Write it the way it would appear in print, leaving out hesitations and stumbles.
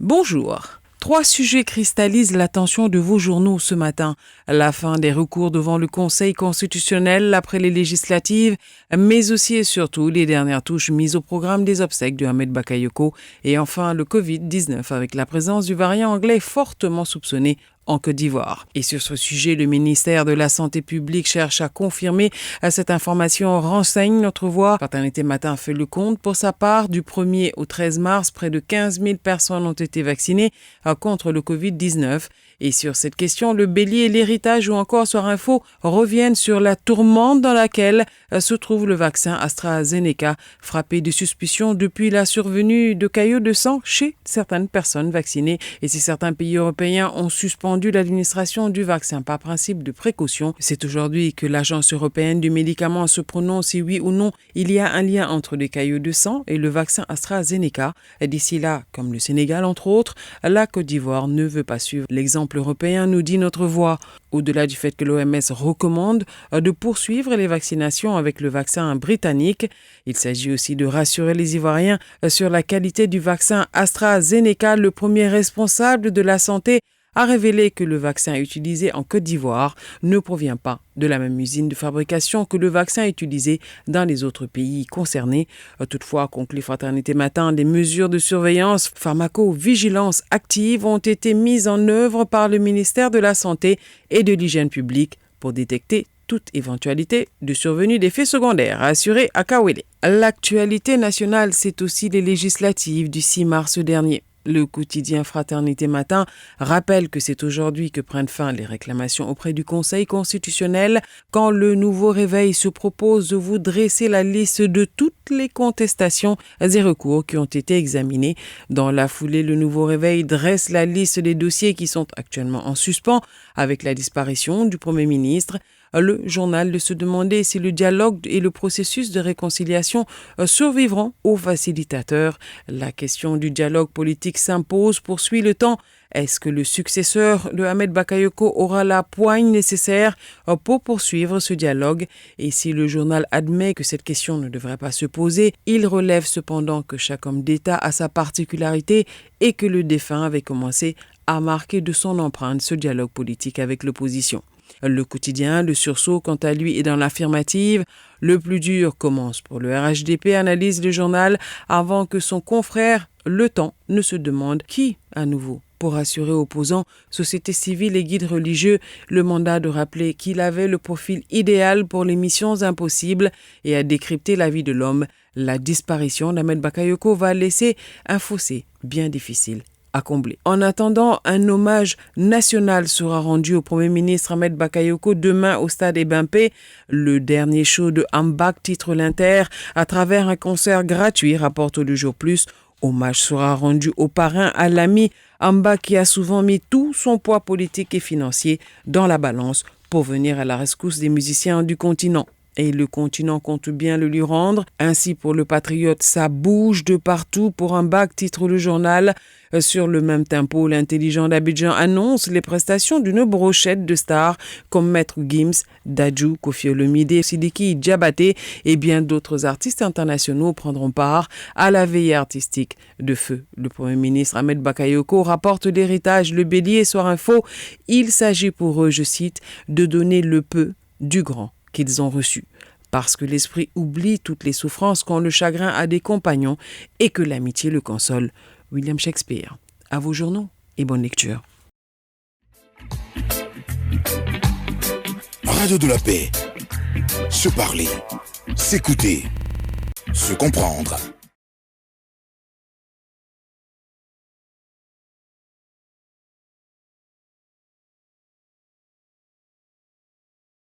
Bonjour. 3 sujets cristallisent l'attention de vos journaux ce matin. La fin des recours devant le Conseil constitutionnel après les législatives, mais aussi et surtout les dernières touches mises au programme des obsèques de Ahmed Bakayoko et enfin le Covid-19 avec la présence du variant anglais fortement soupçonné en Côte d'Ivoire. Et sur ce sujet, le ministère de la Santé publique cherche à confirmer cette information. Renseigne notre voix. Fraternité Matin fait le compte. Pour sa part, du 1er au 13 mars, près de 15 000 personnes ont été vaccinées contre le Covid-19. Et sur cette question, le Bélier, l'Héritage ou encore Soir Info reviennent sur la tourmente dans laquelle se trouve le vaccin AstraZeneca, frappé de suspicion depuis la survenue de caillots de sang chez certaines personnes vaccinées. Et si certains pays européens ont suspendu l'administration du vaccin par principe de précaution, c'est aujourd'hui que l'Agence européenne du médicament se prononce si oui ou non il y a un lien entre les caillots de sang et le vaccin AstraZeneca. D'ici là, comme le Sénégal entre autres, la Côte d'Ivoire ne veut pas suivre l'exemple européen, nous dit notre voix. Au-delà du fait que l'OMS recommande de poursuivre les vaccinations avec le vaccin britannique, il s'agit aussi de rassurer les Ivoiriens sur la qualité du vaccin AstraZeneca. Le premier responsable de la santé a révélé que le vaccin utilisé en Côte d'Ivoire ne provient pas de la même usine de fabrication que le vaccin utilisé dans les autres pays concernés. Toutefois, conclut Fraternité Matin, des mesures de surveillance pharmacovigilance active ont été mises en œuvre par le ministère de la Santé et de l'Hygiène publique pour détecter toute éventualité de survenue d'effets secondaires, a assuré Akawele. L'actualité nationale, c'est aussi les législatives du 6 mars dernier. Le quotidien Fraternité Matin rappelle que c'est aujourd'hui que prennent fin les réclamations auprès du Conseil constitutionnel quand le Nouveau Réveil se propose de vous dresser la liste de toutes les contestations et recours qui ont été examinés. Dans la foulée, le Nouveau Réveil dresse la liste des dossiers qui sont actuellement en suspens avec la disparition du Premier ministre. Le journal de se demander si le dialogue et le processus de réconciliation survivront aux facilitateurs. La question du dialogue politique s'impose, poursuit le temps. Est-ce que le successeur de Ahmed Bakayoko aura la poigne nécessaire pour poursuivre ce dialogue? Et si le journal admet que cette question ne devrait pas se poser, il relève cependant que chaque homme d'État a sa particularité et que le défunt avait commencé à marquer de son empreinte ce dialogue politique avec l'opposition. Le quotidien, le sursaut, quant à lui, est dans l'affirmative. Le plus dur commence pour le RHDP, analyse le journal, avant que son confrère, Le Temps, ne se demande qui, à nouveau, pour assurer opposants, société civile et guides religieux, le mandat de rappeler qu'il avait le profil idéal pour les missions impossibles et à décrypter la vie de l'homme. La disparition d'Ahmed Bakayoko va laisser un fossé bien difficile à combler. En attendant, un hommage national sera rendu au Premier ministre Ahmed Bakayoko demain au stade Ebimpé. Le dernier show de Ambak, titre l'Inter, à travers un concert gratuit, rapporte Le Jour Plus. Hommage sera rendu au parrain Alami Amba qui a souvent mis tout son poids politique et financier dans la balance pour venir à la rescousse des musiciens du continent. Et le continent compte bien le lui rendre. Ainsi, pour le patriote, ça bouge de partout. Pour un bac, titre le journal. Sur le même tempo, l'intelligent d'Abidjan annonce les prestations d'une brochette de stars comme Maître Gims, Dadju, Koffi Olomide, Sidiki Diabaté et bien d'autres artistes internationaux prendront part à la veillée artistique de feu. Le Premier ministre Ahmed Bakayoko rapporte l'héritage, le Bélier, Soir Info. Il s'agit pour eux, je cite, de donner le peu du grand qu'ils ont reçu. Parce que l'esprit oublie toutes les souffrances quand le chagrin a des compagnons et que l'amitié le console. William Shakespeare. À vos journaux et bonne lecture. Radio de la paix. Se parler, s'écouter, se comprendre.